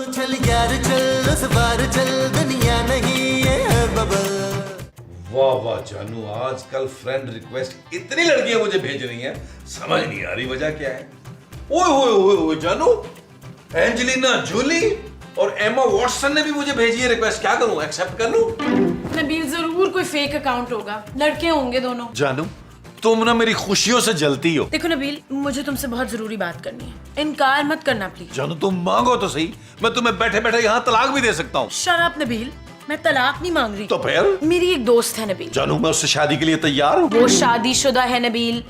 चल यार चल उस बार चल दुनिया नहीं ये बबल। वाह वाह जानू, आजकल फ्रेंड रिक्वेस्ट इतनी लड़कियां मुझे भेज रही हैं, समझ नहीं आ रही वजह क्या है। ओए ओए ओए ओए जानू, एंजेलिना जोली और एमा वॉटसन ने भी मुझे भेजी है रिक्वेस्ट, क्या करूं, एक्सेप्ट कर लूं? नबील जरूर कोई फेक अकाउंट होगा, लड़के होंगे दोनों। जानू तुम ना मेरी खुशियों से जलती हो। देखो नबील, मुझे तुमसे बहुत जरूरी बात करनी है, इनकार मत करना प्लीज। जानू तुम मांगो तो सही, मैं तुम्हें बैठे बैठे यहाँ तलाक भी दे सकता हूँ। शट अप नबील, मैं तलाक नहीं मांग रही। तो फिर? मेरी एक दोस्त है नबील। जानू मैं उससे शादी के लिए तैयार हूँ। वो शादीशुदा है नबील,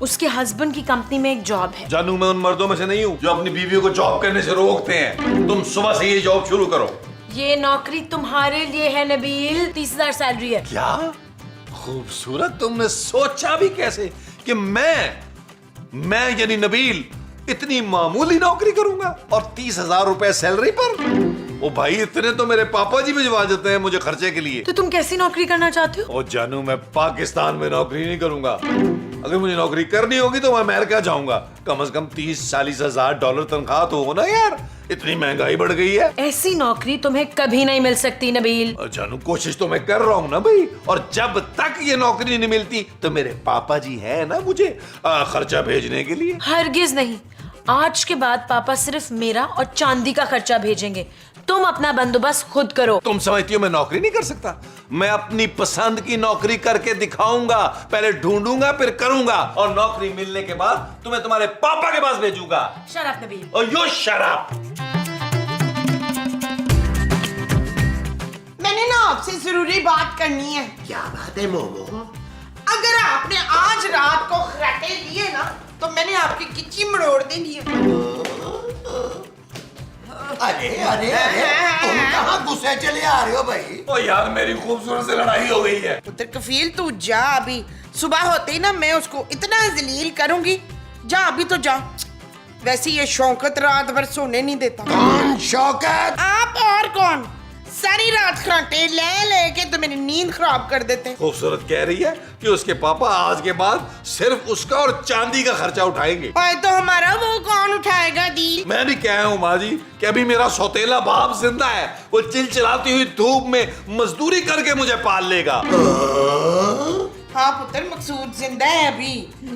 उसके हस्बैंड की कंपनी में एक जॉब है। जानू मैं उन मर्दों में से नहीं हूँ जो अपनी बीवियों को जॉब करने से रोकते हैं। तुम सुबह से ये जॉब शुरू करो। ये नौकरी तुम्हारे लिए है नबील, 30,000 सैलरी है। क्या खूबसूरत, तुमने सोचा भी कैसे कि मैं यानी नबील इतनी मामूली नौकरी करूंगा और 30,000 रुपए सैलरी पर? ओ भाई इतने तो मेरे पापा जी भिजवा देते हैं मुझे खर्चे के लिए। तो तुम कैसी नौकरी करना चाहते हो? ओ जानू मैं पाकिस्तान में नौकरी नहीं करूंगा। अगर मुझे नौकरी करनी होगी तो मैं अमेरिका जाऊंगा। कम से कम 30-40 हजार डॉलर तनख्वाह तो हो ना यार, इतनी महंगाई बढ़ गई है। ऐसी नौकरी तुम्हें कभी नहीं मिल सकती नबील। जानू कोशिश तो मैं कर रहा हूँ ना भाई, और जब तक ये नौकरी नहीं मिलती तो मेरे पापा जी है ना मुझे खर्चा भेजने के लिए। हरगिज नहीं, आज के बाद पापा सिर्फ मेरा और चांदी का खर्चा भेजेंगे। तुम अपना बंदोबस्त खुद करो। तुम समझती हो मैं नौकरी नहीं कर सकता? मैं अपनी पसंद की नौकरी करके दिखाऊंगा। पहले ढूंढूंगा फिर करूंगा, और नौकरी मिलने के बाद तुम्हें तुम्हारे पापा के पास भेजूंगा। शराब नबील। और यो शराब। मैंने ना आपसे जरूरी बात करनी है। क्या बात है मोमो? अगर आपने आज रात को खराटे लिए ना तो मैंने आपकी किच्ची मरोड़ देनी है। अरे अरे अरे तुम कहाँ गुस्से चले आ रहे हो भाई? ओ यार मेरी खूबसूरत से लड़ाई हो गई है। पुत्र कफील तू जा, अभी सुबह होते ही ना मैं उसको इतना जलील करूंगी। जा अभी तो जा। वैसे ये शौकत रात भर सोने नहीं देता। कौन शौकत? आप और कौन? सारी रात खराटे ले लेके तो मेरी नींद खराब कर देते हैं। खूबसूरत कह रही है कि उसके पापा आज के बाद सिर्फ उसका और चांदी का खर्चा उठाएंगे। और तो हमारा वो कौन उठाएगा दी? मैं भी कह हूँ माँ जी कि अभी मेरा सौतेला बाप जिंदा है, वो चिलचिलाती हुई धूप में मजदूरी करके मुझे पाल लेगा। हाँ पुत्र, मकसूद जिंदा है अभी।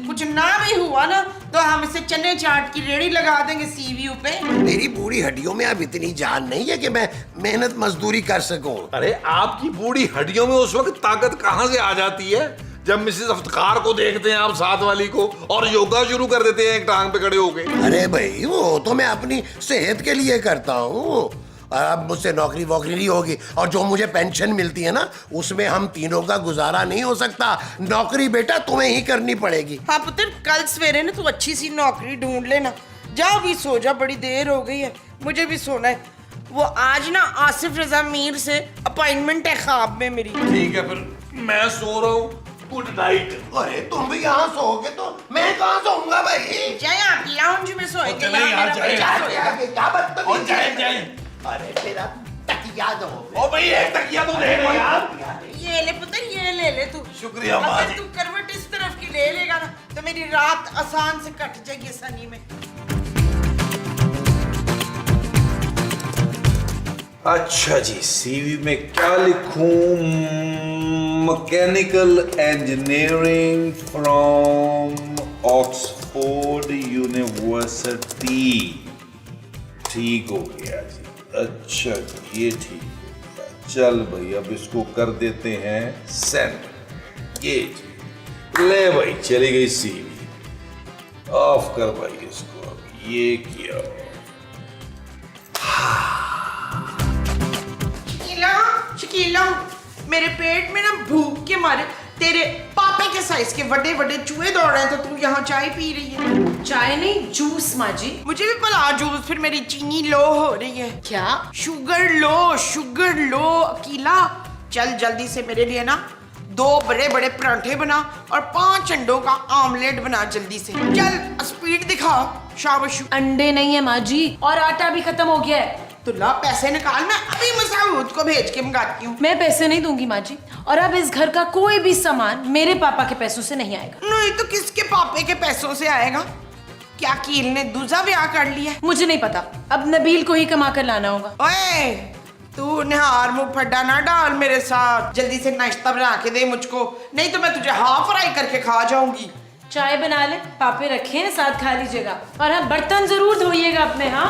कुछ ना भी हुआ ना तो हम इसे चने चाट की रेड़ी लगा देंगे सीवीयू पे। मेरी बूढ़ी हड्डियों में अब इतनी जान नहीं है कि मैं मेहनत मजदूरी कर सकूं। अरे आपकी बूढ़ी हड्डियों में उस वक्त ताकत कहाँ से आ जाती है जब मिसेस अफ्तार को देखते हैं आप साथ वाली को, और योगा शुरू कर देते हैं एक टांग पे खड़े होके। अरे भाई वो तो मैं अपनी सेहत के लिए करता हूँ। अब मुझसे नौकरी वोकरी नहीं होगी, और जो मुझे पेंशन मिलती है ना उसमें हम तीनों का गुजारा नहीं हो सकता। नौकरी बेटा तुम्हें ही करनी पड़ेगी। हाँ पुत्र, कल सवेरे ना तू अच्छी सी नौकरी ढूंढ लेना। जा अभी सो जा, बड़ी देर हो गई है, मुझे भी सोना है। वो आज ना आसिफ रजा मीर से अपॉइंटमेंट है ख्वाब में मेरी। ठीक है फिर मैं सो रहा हूँ, गुड नाइट। अरे तुम भी यहाँ सोओगे तो मैं कहाँ सोऊंगा भाई? जाए आप लाउंज में सोएंगे। चले यहाँ यहाँ मेरा जाए। बच्चा सोएगा। क्या बदतमीज जाए। अरे तेरा तकिया दो। ओ भाई एक तकिया तो दे दो यार। ये ले पुत्र, ये ले ले तू। शुक्रिया माँ अगर जी। तू करवट इस तरफ की ले लेगा ना तो मेरी रात आसान से कट जाएगी सनी में। अच्छा जी, सीवी में क्या लिखूं? Mechanical engineering from Oxford university. ठीक हो गया जी। अच्छा ये ठीक हो गया। चल भाई अब इसको कर देते हैं सेंड। ये जी ले भाई, चली गई सीवी। ऑफ कर भाई इसको। अब ये किया। शकीला, मेरे पेट में ना भूख के मारे तेरे पापे के साइज के बड़े बड़े चूहे दौड़ रहे हैं, तो तू यहाँ चाय पी रही है। चाय नहीं, जूस माँ जी। मुझे भी भला जूस, फिर मेरी चीनी लो हो रही है। क्या? शुगर लो, शुगर लो। अकीला चल जल्दी से मेरे लिए ना 2 बड़े बड़े परांठे बना और 5 अंडों का आमलेट बना जल्दी से। चल स्पीड दिखा। शाबाश। अंडे नहीं है माँ जी, और आटा भी खत्म हो गया है। तो ला पैसे निकाल, मैं अभी मसाऊद को भेज के मंगाती हूँ। मैं पैसे नहीं दूंगी माँ जी, और अब इस घर का कोई भी सामान मेरे पापा के पैसों से नहीं आएगा। नहीं तो किसके पापे के पैसों से आएगा? क्या कील ने दूसरा ब्याह कर लिया? मुझे नहीं पता, अब नबील को ही कमा कर लाना होगा। ओए तू निहार मुंह फड्डा ना डाल मेरे साथ, जल्दी से नाश्ता बना के दे मुझको, नहीं तो मैं तुझे हाफ फ्राई करके खा जाऊंगी। चाय बना ले, पापे रखे हैं साथ, खा लीजिएगा। और हाँ, बर्तन जरूर धोइएगा अपने। हाँ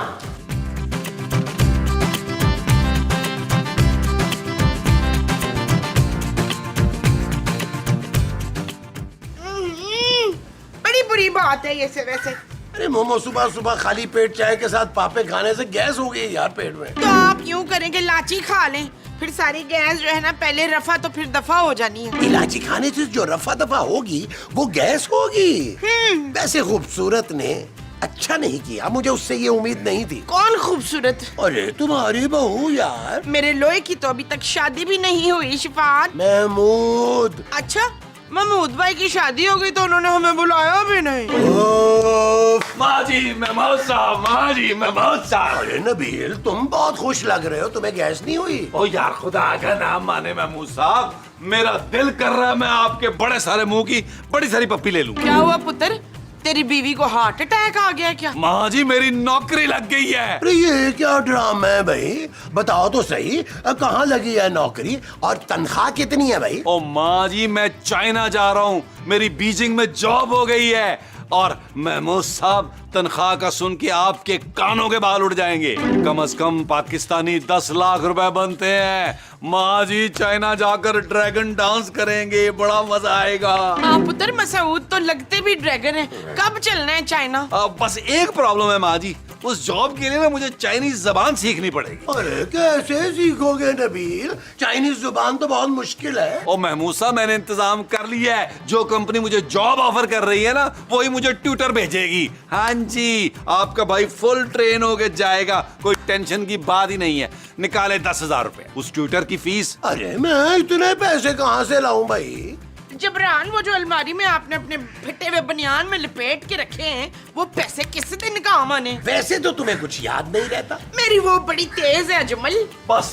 बड़ी बुरी बात है ये से वैसे। अरे मोमो, सुबह सुबह खाली पेट चाय के साथ पापे खाने से गैस हो गई यार पेट में। तो आप यूं करेंगे लाची खा लें, फिर सारी गैस जो है ना पहले रफा तो फिर दफा हो जानी है। इलायची खाने से जो रफा दफा होगी वो गैस होगी। वैसे खूबसूरत ने अच्छा नहीं किया, मुझे उससे ये उम्मीद नहीं थी। कौन खूबसूरत? अरे तुम्हारी बहू यार। मेरे लोहे की तो अभी तक शादी भी नहीं हुई शिफात। महमूद। अच्छा, महमूद भाई की शादी हो गई तो उन्होंने हमें बुलाया भी नहीं। माँ जी महमूद साहब, माँ जी महमूद साहब। अरे नबील, तुम बहुत खुश लग रहे हो, तुम्हें गैस नहीं हुई? ओ यार खुदा का नाम माने महमूद साहब, मेरा दिल कर रहा है मैं आपके बड़े सारे मुंह की बड़ी सारी पप्पी ले लूं। क्या हुआ पुत्र, तेरी बीवी को हार्ट अटैक आ गया क्या? माँ जी मेरी नौकरी लग गई है। अरे ये क्या ड्रामा है भाई, बताओ तो सही, कहाँ लगी है नौकरी और तनख्वाह कितनी है भाई? ओ माँ जी मैं चाइना जा रहा हूँ, मेरी बीजिंग में जॉब हो गई है। और महमूद साहब तनख्वाह का सुन के आपके कानों के बाल उड़ जाएंगे। कम से कम पाकिस्तानी 10 लाख रुपए बनते हैं। माँ जी चाइना जाकर ड्रैगन डांस करेंगे, बड़ा मजा आएगा। हाँ पुत्र, मसूद तो लगते भी ड्रैगन है। कब चलना है चाइना? बस एक प्रॉब्लम है माँ जी, उस जॉब के लिए ना मुझे चाइनीज जबान सीखनी पड़ेगी। अरे कैसे सीखोगे नबील, चाइनीज जुबान तो बहुत मुश्किल है। ओ महमूद साहब मैंने इंतजाम कर लिया है, जो कंपनी मुझे जॉब ऑफर कर रही है ना वही मुझे ट्यूटर भेजेगी। हाँ जी, आपका भाई फुल ट्रेन होके जाएगा, कोई टेंशन की बात ही नहीं है। निकाले 10,000 रुपए उस ट्यूटर की फीस। अरे मैं इतने पैसे कहाँ से लाऊं भाई? जबरान, वो जो अलमारी में आपने अपने फटे हुए बनियान में लपेट के रखे हैं वो पैसे किस दिन काम आने? वैसे तो तुम्हें कुछ याद नहीं रहता। मेरी वो बड़ी तेज है अजमल। बस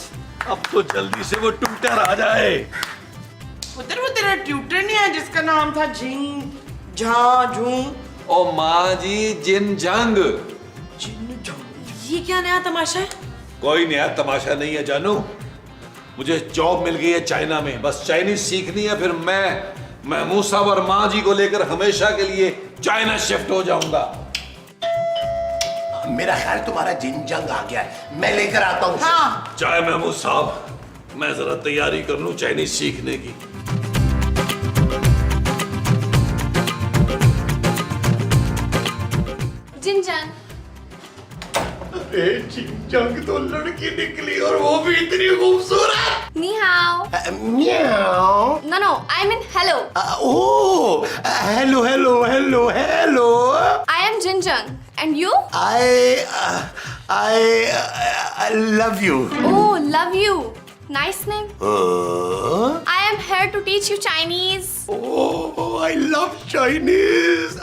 अब तो जल्दी से वो ट्यूटर आ जाए। उधर वो तेरा ट्यूटर नहीं है जिसका नाम था जिंग झा झू? ओ माँ जी जिन जंग। ये क्या नया तमाशा है? कोई नया तमाशा नहीं है जानू, मुझे जॉब मिल गई है चाइना में, बस चाइनीज सीखनी है, फिर मैं महमूद साहब और माँ जी को लेकर हमेशा के लिए चाइना शिफ्ट हो जाऊंगा। मेरा ख्याल तुम्हारा जिनजंग आ गया है, मैं लेकर आता हूँ। हाँ चाहे महमूद साहब, मैं जरा तैयारी कर लूं चाइनीज सीखने की। जिनजंग, अरे जिनजंग तो लड़की निकली और वो भी इतनी खूबसूरत। नी हाओ। म्याओ। No, no, I mean hello. Oh, hello hello hello hello. I am Jinjang. And you? I love you. Oh, love you. Nice name. I am here to teach you Chinese. Oh, I love Chinese.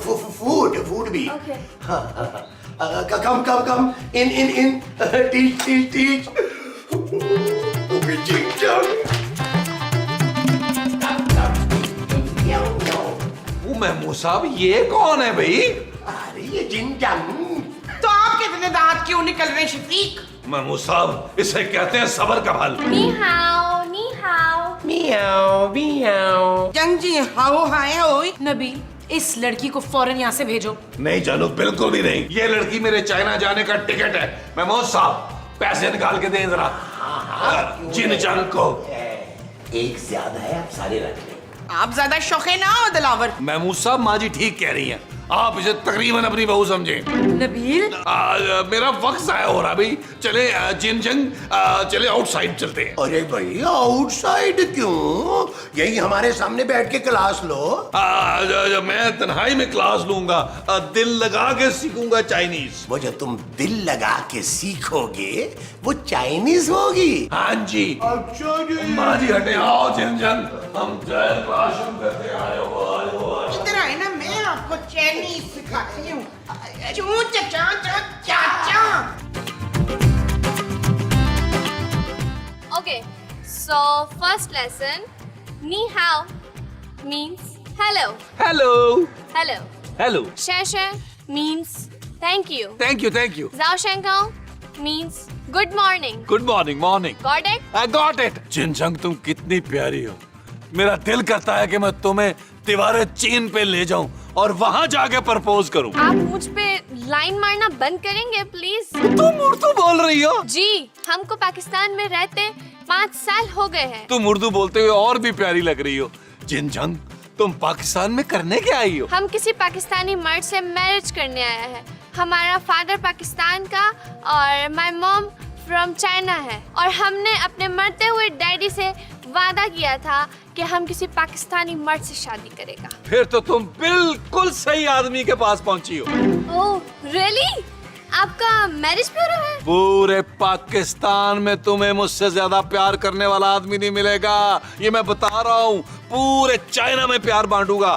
Food भी. Okay. Come. In. Teach. Okay, जिनजंग। वो महमूद साहब ये कौन है भाई? अरे ये जिनजंग। तो आपके इतने दांत क्यों निकल रहे शफीक? महमूद साहब इसे कहते हैं सबर का फल। Ni hao, ni hao. Miao. जंग जी हाओ हाय होई। नबील, इस लड़की को फौरन यहाँ से भेजो। नहीं जानू, बिल्कुल भी नहीं, ये लड़की मेरे चाइना जाने का टिकट है। महमूद साहब पैसे निकाल के दें जरा जिनजंग को। एक ज्यादा है, आप सारे रख लें। आप ज्यादा शौकीन ना हो दिलावर। महमूद साहब माँ जी ठीक कह रही हैं, आप इसे तकरीबन अपनी बहू समझे। नबील, मेरा वक्त जाया हो रहा भाई, चले जिनजंग चले आउटसाइड चलते हैं। अरे भाई आउटसाइड क्यों, यही हमारे सामने बैठ के क्लास लो। मैं तन्हाई में क्लास लूंगा, दिल लगा के सीखूंगा चाइनीज। वो जो तुम दिल लगा के सीखोगे वो चाइनीज होगी। हाँ जी। अच्छा जी। माँ जी हटे आओ जिनजंग, हम जय क्लास शुरू करते हैं। आयो। इधर आए ना, मैं आपको चाइनीज सिखाती हूँ। चू चाचा। Okay. So first lesson, ni hao means hello. Hello Hello. Hello. She means thank you. Thank you Zhao Shenkao means good morning. Good morning Got it? I got it. जिनजंग तुम कितनी प्यारी हो, मेरा दिल करता है कि मैं तुम्हें दीवारे चीन पे ले जाऊं और वहां जाके प्रपोज करूं। आप मुझ पे लाइन मारना बंद करेंगे प्लीज? तुम उर्दू बोल रही हो? जी, हमको पाकिस्तान में रहते 5 साल हो गए हैं। तुम उर्दू बोलते हुए और भी प्यारी लग रही हो। जिनजंग तुम पाकिस्तान में करने क्या आई हो? हम किसी पाकिस्तानी मर्द से मैरिज करने आया है। हमारा फादर पाकिस्तान का और माय मॉम फ्रॉम चाइना है, और हमने अपने मरते हुए डैडी से वादा किया था कि हम किसी पाकिस्तानी मर्द से शादी करेगा। फिर तो तुम बिल्कुल सही आदमी के पास पहुंची हो। Oh really? आपका मैरिज ब्यूरो है? पूरे पाकिस्तान में तुम्हें मुझसे ज्यादा प्यार करने वाला आदमी नहीं मिलेगा, ये मैं बता रहा हूँ। पूरे चाइना में प्यार बांटूंगा।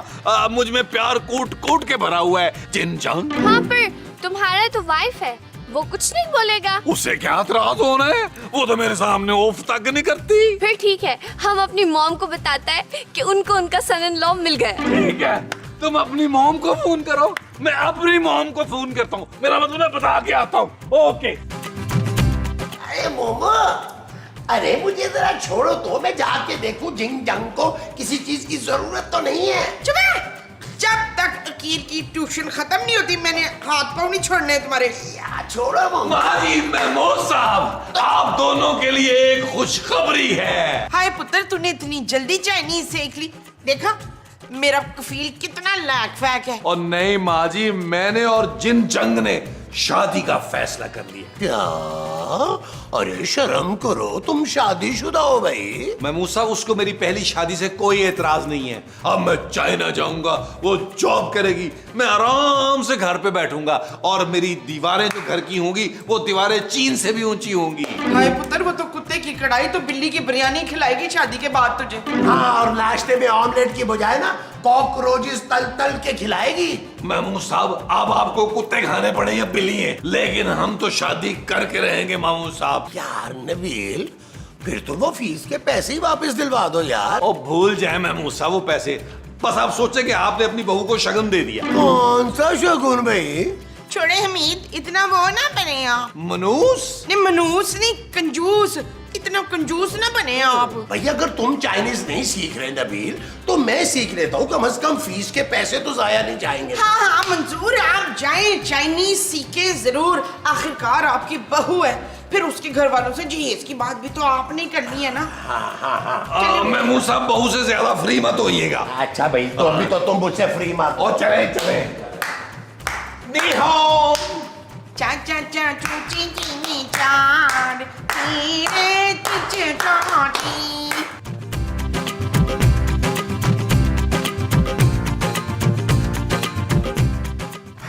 मुझ में प्यार कूट कूट के भरा हुआ है। जिनजंग हाँ, पर तुम्हारा तो वाइफ है, वो कुछ नहीं बोलेगा। उसे क्या एतराज होना है? वो तो मेरे सामने उफ तक नहीं करती। फिर ठीक है, हम अपनी मॉम को बताते हैं कि उनको उनका सन इन लॉ मिल गया। ठीक है, तुम अपनी मॉम को फोन करो, मैं अपनी मॉम को फोन करता हूँ। मेरा मतलब मैं बता के आता हूँ। ओके। अरे मोमो, अरे मुझे जरा छोड़ो तो मैं जाके देखूं जिंग जंग को किसी चीज की जरूरत तो नहीं है। चुप है। जब तक अकीर की ट्यूशन खत्म नहीं होती मैंने हाथ पाँव नहीं छोड़ने तुम्हारे। यार छोड़ो मोमो। माजी महमूद साहब, आप दोनों के लिए एक खुशखबरी है। हाय पुत्र, तूने इतनी जल्दी चाइनीज सीख ली। देखा मेरा कफील कितना लैक फैक है। और नहीं माजी, मैंने और जिनजंग ने शादी का फैसला कर लिया। क्या? अरे शर्म करो, तुम शादीशुदा हो भाई। महमूद साहब, उसको मेरी पहली शादी से कोई एतराज नहीं है। अब मैं चाइना जाऊंगा, वो जॉब करेगी, मैं आराम से घर पे बैठूंगा, और मेरी दीवारें जो घर की होंगी वो दीवारें चीन से भी ऊंची होंगी। हाय पुत्र, वो तो कुत्ते की कढ़ाई तो बिल्ली की बिरयानी खिलाएगी शादी के बाद तुझे। हाँ, और नाश्ते में ऑमलेट की बजाय ना कॉकरोचेस तल तल के खिलाएगी। महमूद साहब, अब आपको कुत्ते खाने पड़े या बिल्लियां, लेकिन हम तो शादी करके रहेंगे महमूद साहब। यार नबील, फिर तो वो फीस के पैसे ही वापस दिलवा दो यार। और भूल जाए महमूद साहब वो पैसे, बस आप सोचे कि आपने अपनी बहू को शगन दे दिया। कौन सा शगुन भाई? छोड़े हमीद, इतना वो ना बने आप। मनूस? नहीं मनूस नहीं, कंजूस। इतना कंजूस ना बने आप। भैया अगर तुम चाइनीज नहीं सीख रहे नबील, तो मैं सीख लेता हूँ। कम से कम फीस के पैसे तो जाया नहीं जाएंगे। हाँ हाँ मंजूर, आप जाएं, चाइनीज सीखे जरूर। आखिरकार आपकी बहू है, फिर उसके घर वालों से जहेज की बात भी तो आपने करनी है ना। महमूद साहब, बहू से ज्यादा फ्री मत होइएगा। अच्छा भाई, तो अभी तो तुम मुझसे फ्री मार। और चले चले। नी हाओ। चा चा चा चू ची ची नी चार तेरे तुझे चाटी।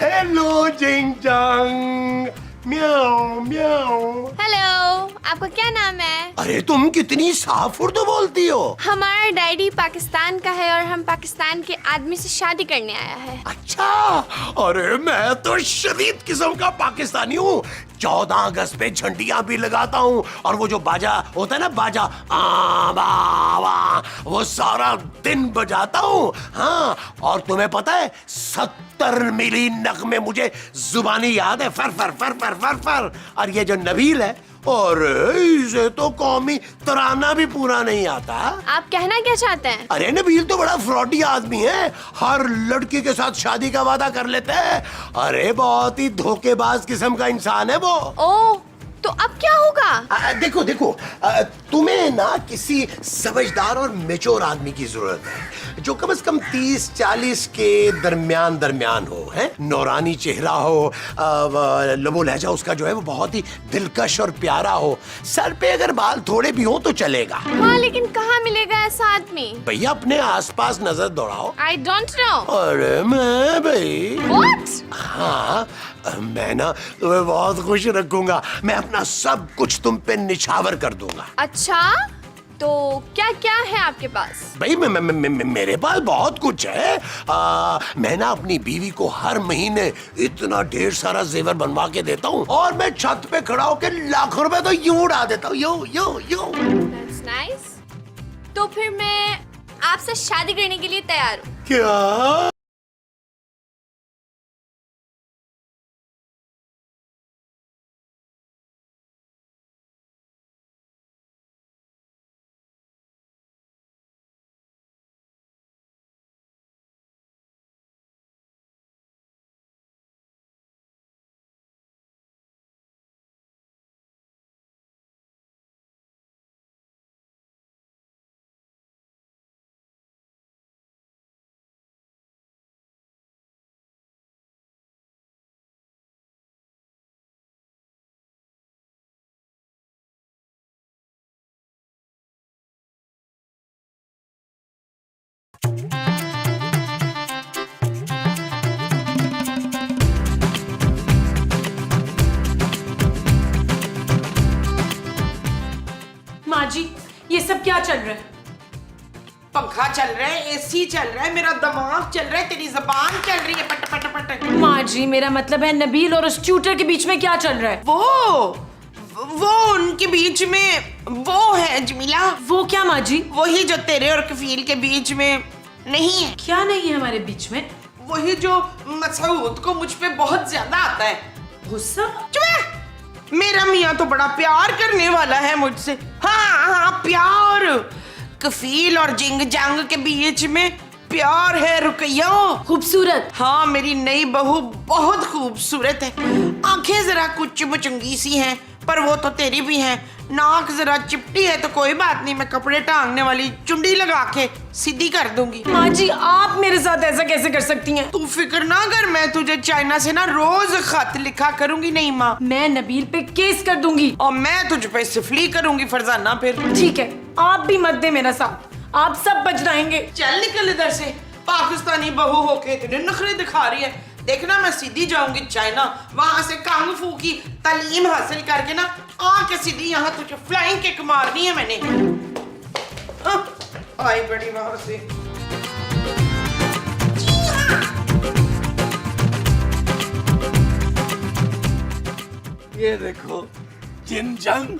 हेलो जिंग जंग, म्याओ म्याओ। हेलो, आपका क्या नाम है? अरे तुम कितनी साफ उर्दू बोलती हो। हमारा डैडी पाकिस्तान का है और हम पाकिस्तान के आदमी से शादी करने आया है। अच्छा, अरे मैं तो शदीद किस्म का पाकिस्तानी हूँ। 14 अगस्त पे झंडियां भी लगाता हूँ, और वो जो बाजा होता है ना, बाजा वो सारा दिन बजाता हूँ। हाँ, और तुम्हें पता है 70 मिली नगमे मुझे जुबानी याद है। फर फर फर फर फर फर। और ये जो नबील है, और इसे तो कौमी तराना भी पूरा नहीं आता। आप कहना क्या चाहते हैं? अरे नबील तो बड़ा फ्रॉडी आदमी है, हर लड़की के साथ शादी का वादा कर लेता है। अरे बहुत ही धोखेबाज किस्म का इंसान है वो। ओह, तो अब क्या होगा? देखो देखो, तुम्हें ना किसी समझदार और मेच्योर आदमी की जरूरत है, जो कम से कम 30-40 के दरमियान दरमियान हो, है, नौरानी चेहरा हो, लबो लहजा उसका जो है वो बहुत ही दिलकश और प्यारा हो, सर पे अगर बाल थोड़े भी हो तो चलेगा। हाँ, लेकिन कहाँ मिलेगा ऐसा आदमी? भैया अपने आसपास नजर दौड़ाओ। I don't know. अरे मैं भाई। What? हाँ, मैं ना तुम्हें बहुत खुश रखूंगा। मैं अपना सब कुछ तुम पे निछावर कर दूंगा। अच्छा, तो क्या क्या है आपके पास? भाई मेरे पास बहुत कुछ है। मैं ना अपनी बीवी को हर महीने इतना ढेर सारा जेवर बनवा के देता हूँ, और मैं छत पे खड़ा होकर लाखों रुपए तो यूं उड़ा देता हूँ, यूं। That's nice. तो फिर मैं आपसे शादी करने के लिए तैयार हूँ। क्या? माँ जी, ये सब क्या चल रहा है? पंखा चल रहा है, एसी चल रहा है, मेरा दिमाग चल रहा है, तेरी जबान चल रही है पट पट पट। माँ जी, मेरा मतलब है नबील और उस ट्यूटर के बीच में क्या चल रहा है? वो उनके बीच में वो है जमीला। वो क्या माँ जी? वही जो तेरे और कफील के बीच में नहीं है। क्या नहीं है हमारे बीच में? वही जो मसऊद को मुझ पे बहुत ज्यादा आता है गुस्सा। चुप है। मेरा मियाँ तो बड़ा प्यार करने वाला है मुझसे। हाँ हाँ प्यार। कफील और जिंग जांग के बीच में प्यार है रुकैया। खूबसूरत। हाँ मेरी नई बहू बहुत खूबसूरत है। आंखें जरा कुछ मुचुंगी सी हैं, पर वो तो तेरी भी हैं। नाक जरा चिपटी है तो कोई बात नहीं, मैं कपड़े टांगने वाली चुंडी लगा के सीधी कर दूंगी। माँ जी, आप मेरे साथ ऐसा कैसे कर सकती हैं? तू फिक्र ना कर, मैं तुझे चाइना से ना रोज खत लिखा करूंगी। नहीं माँ, मैं नबील पे केस कर दूंगी। और मैं तुझ पे सिफली करूंगी फरजाना। फिर ठीक है, आप भी मत दे मेरा साथ, आप सब बच जाएंगे। चल निकल इधर से। पाकिस्तानी बहू होके इतने नखरे दिखा रही है। देखना मैं सीधी जाऊंगी चाइना, वहां से कांग फू की तालीम हासिल करके ना आके सीधी यहाँ तुझे फ्लाइंग किक मारनी है मैंने। आई बड़ी वहां से। ये देखो जिनजंग,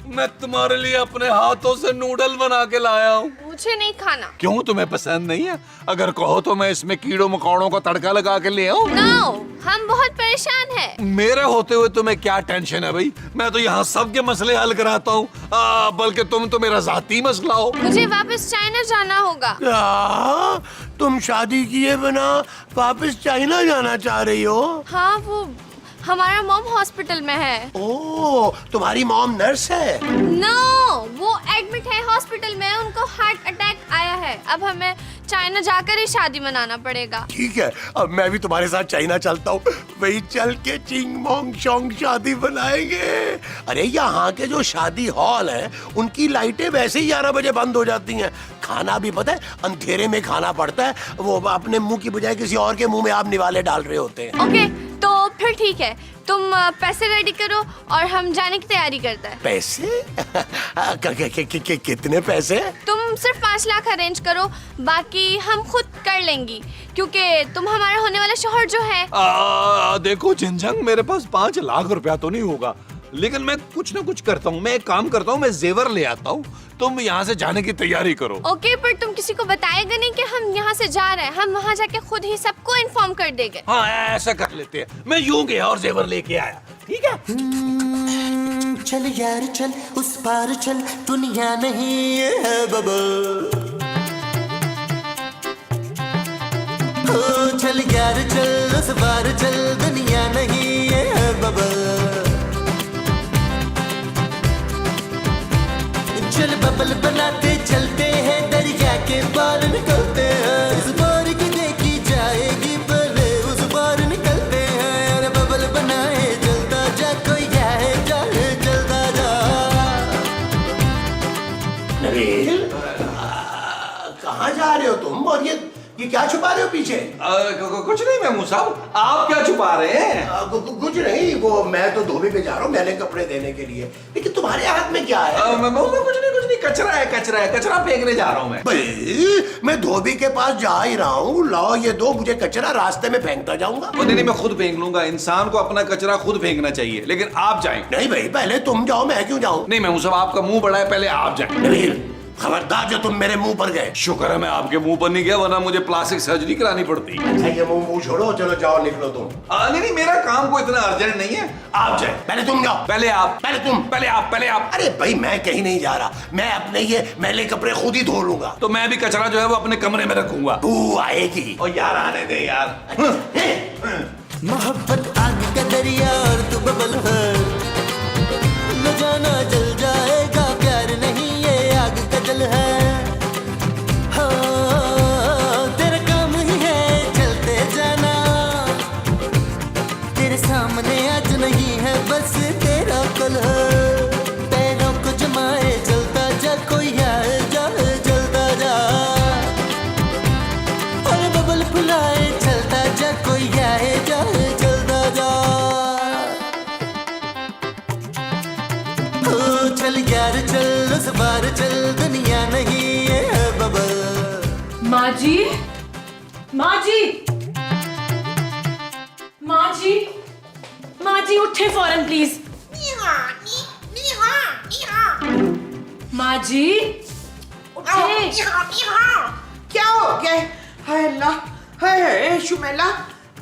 मैं तुम्हारे लिए अपने हाथों से नूडल बना के लाया हूँ। मुझे नहीं खाना। क्यों, तुम्हें पसंद नहीं है? अगर कहो तो मैं इसमें कीड़ों मकोड़ों का तड़का लगा के ले आऊं। नो, हम बहुत परेशान हैं। मेरे होते हुए तुम्हें क्या टेंशन है भाई? मैं तो यहाँ सबके मसले हल कराता हूँ, बल्कि तुम तो मेरा जाती मसला हो। मुझे वापस चाइना जाना होगा। क्या तुम शादी किए बिना वापस चाइना जाना चाह रही हो? हाँ, वो हमारा मॉम हॉस्पिटल में है। ओ, तुम्हारी मॉम नर्स है? नो, वो एडमिट है हॉस्पिटल में, उनको हार्ट अटैक आया है। अब हमें चाइना जाकर ही शादी मनाना पड़ेगा। ठीक है, अब मैं भी तुम्हारे साथ चाइना चलता हूँ। वही चल के चिंग मोंग शोंग शादी बनाएंगे। अरे यहाँ के जो शादी हॉल है उनकी लाइटें वैसे ही 11 बजे बंद हो जाती हैं। खाना भी पता है अंधेरे में खाना पड़ता है। वो अपने मुंह की बजाय किसी और के मुंह में आप निवाले डाल रहे होते हैं। ओके, तो फिर ठीक है, तुम पैसे रेडी करो और हम जाने की तैयारी करते हैं। पैसे? कितने पैसे? तुम सिर्फ 5 लाख अरेंज करो, बाकी हम खुद कर लेंगी, क्योंकि तुम हमारा होने वाला शौहर जो है। देखो जिनजंग, मेरे पास 5 लाख रुपया तो नहीं होगा, लेकिन मैं कुछ ना कुछ करता हूँ। मैं एक काम करता हूँ, मैं जेवर ले आता हूँ। तुम यहाँ से जाने की तैयारी करो। ओके, पर तुम किसी को बताएगा नहीं कि हम यहाँ से जा रहे हैं। हम वहाँ जाके खुद ही सबको इन्फॉर्म कर देंगे। हाँ, ऐसा कर लेते हैं। मैं यूं गया और जेवर लेके आया। ठीक है? चल यार चल, उस पार चल, दुनिया नहीं है बबल। ओ चल यार चल, उस पार चल, दुनिया नहीं है बबल। चल बबल बनाते चलते हैं, दरिया के पार निकलते हैं। इस बार की देखी जाएगी, पहले उस बार निकलते हैं। अरे बबल बनाए चलता जा, कोई जाए जाए चलता जा। नबील, कहाँ जा रहे हो तुम? और ये क्या छुपा रहे हो पीछे? कुछ नहीं मेमू साहब, आप क्या छुपा रहे हैं? कुछ नहीं, वो मैं तो धोबी पे जा रहा हूँ मैंने कपड़े देने के लिए। लेकिन तुम्हारे हाथ में क्या है? कुछ नहीं, कचरा है, कचरा फेंकने जा रहा हूँ मैं। भाई, मैं धोबी के पास जा ही रहा हूँ। लाओ ये दो, मुझे कचरा रास्ते में फेंकता जाऊंगा। नहीं, मैं खुद फेंक लूंगा। इंसान को अपना कचरा खुद फेंकना चाहिए, लेकिन आप जाएं। नहीं भाई, पहले तुम जाओ, मैं क्यों जाऊँ? नहीं मेमू साहब, आपका मुंह बड़ा है, पहले आप जाएं। नबील, खबरदार जो तुम मेरे मुंह पर गए। शुक्र है मैं आपके मुंह पर नहीं गया, वरना मुझे प्लास्टिक सर्जरी करानी पड़ती। अच्छा, ये मुंह छोड़ो, चलो जाओ, निकलो तुम। नहीं, मेरा काम कोई इतना अर्जेंट नहीं है, आप जाएं। पहले तुम जाओ। पहले आप। पहले तुम। पहले आप। अरे भाई, मैं कहीं नहीं जा रहा। मैं अपने ये मैले कपड़े खुद ही धो लूंगा। तो मैं भी कचरा जो है वो अपने कमरे में रखूंगा। तू आएगी। और यार आने दे यार। मोहब्बत आग का दरिया और तू बबल है, न जाना जल जाएगा। प्यार नहीं ये आग का जल है। हाँ, तेरा काम ही है चलते जाना। तेरे सामने आज नहीं है, बस तेरा कल है। पैरों को जमाए चलता जा, कोई आए जाए चलता जा। और बबल फुलाए चलता जा, कोई आए जाए चलता जा। चल यार चल उस बार चल दुनिया नहीं ये है बबल। माँ जी, माँ जी, माँ जी, माँ जी उठे फौरन प्लीज। माँ जी उठे। क्या हो गया? हाय अल्लाह, हाय हाय शुमेला,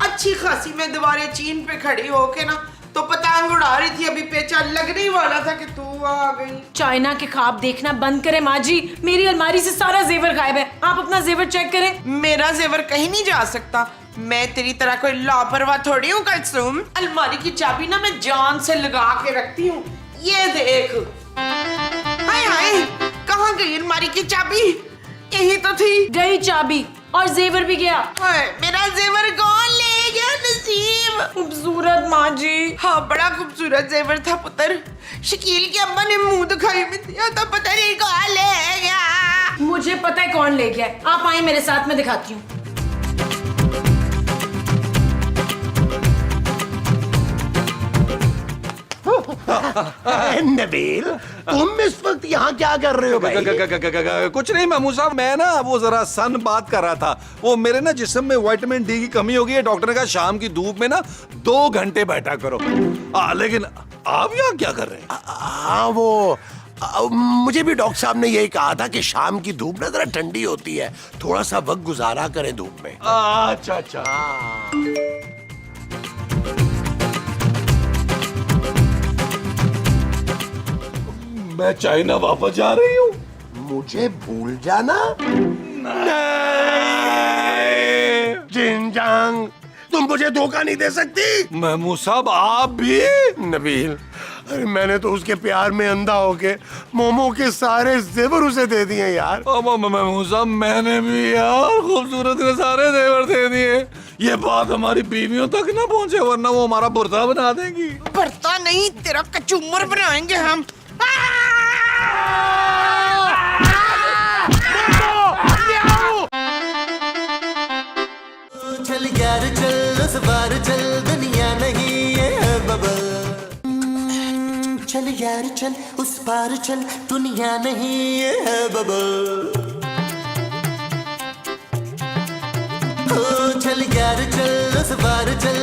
अच्छी खासी मैं दीवारें चीन पे खड़ी होके ना तो पतंग उड़ा रही थी, अभी पेचा लगने ही वाला था कि तू आ गई। चाइना के ख्वाब देखना बंद करें माँ जी, मेरी अलमारी से सारा जेवर गायब है, आप अपना जेवर चेक करें। मेरा जेवर कहीं नहीं जा सकता, मैं तेरी तरह कोई लापरवाह थोड़ी हूँ कलसूम। अलमारी की चाबी ना मैं जान से लगा के रखती हूँ, ये देख। हाय हाय, कहाँ गई अलमारी की चाबी? यही तो थी। गई चाबी और जेवर भी गया। हाय, मेरा जेवर कौन ले गया? नसीब। खूबसूरत माँ जी। हाँ, बड़ा खूबसूरत जेवर था पुत्र। शकील के अब्बा ने मुंह दिखाई में दिया तो पता नहीं कौन ले गया। मुझे पता है कौन ले गया है, आप आए मेरे साथ, मैं दिखाती हूँ। नबील, तुम इस वक्त यहाँ क्या कर रहे हो भाई? कुछ नहीं मामू साहब, मैं ना वो जरा सन बात कर रहा था। वो मेरे ना जिस्म में विटामिन डी की कमी हो गई है, डॉक्टर ने कहा शाम की धूप में ना 2 घंटे बैठा करो। लेकिन आप यहाँ क्या कर रहे हैं? हाँ वो मुझे भी डॉक्टर साहब ने यही कहा था कि शाम की धूप ना जरा ठंडी होती है, थोड़ा सा वक्त गुजारा करें धूप में। अच्छा अच्छा। मैं चाइना वापस जा रही हूँ। मुझे भूल जाना? जिनजांग, तुम मुझे धोखा नहीं दे सकती। महमूद साहब आप भी? नबील, अरे मैंने तो उसके प्यार में अंधा होके मोमो के सारे जेवर उसे दे दिए यार। महमूद साहब मैंने भी यार खूबसूरत के सारे जेवर दे दिए। ये बात हमारी बीवियों तक ना पहुंचे वरना वो हमारा बुर्ता बना देंगी। भरता नहीं, तेरा कचूमर बनाएंगे हम। चल यार चल उस बार चल दुनिया नहीं ये है बबल। चल यार चल उस पार चल दुनिया नहीं ये है बबल। चल यार चल उस बार चल